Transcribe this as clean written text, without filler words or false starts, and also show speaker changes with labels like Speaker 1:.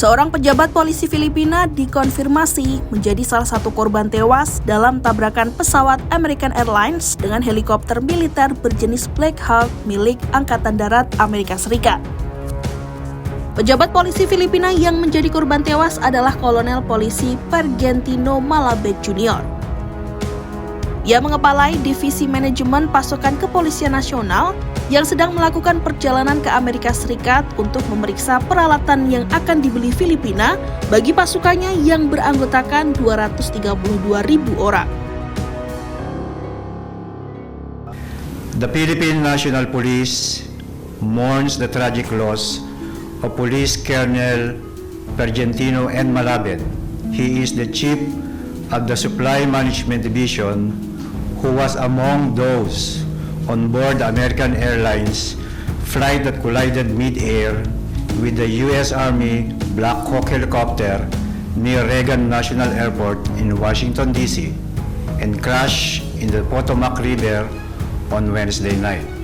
Speaker 1: Seorang pejabat polisi Filipina dikonfirmasi menjadi salah satu korban tewas dalam tabrakan pesawat American Airlines dengan helikopter militer berjenis Black Hawk milik Angkatan Darat Amerika Serikat. Pejabat polisi Filipina yang menjadi korban tewas adalah Kolonel polisi Pergentino Malabed Jr. Ia mengepalai divisi manajemen pasokan Kepolisian Nasional yang sedang melakukan perjalanan ke Amerika Serikat untuk memeriksa peralatan yang akan dibeli Filipina bagi pasukannya yang beranggotakan 232.000 orang.
Speaker 2: The Philippine National Police mourns the tragic loss of Police Colonel Pergentino and Malabed. He is the chief of the Supply Management Division who was among those on board the American Airlines flight that collided mid-air with the U.S. Army Black Hawk helicopter near Reagan National Airport in Washington, D.C. and crashed in the Potomac River on Wednesday night.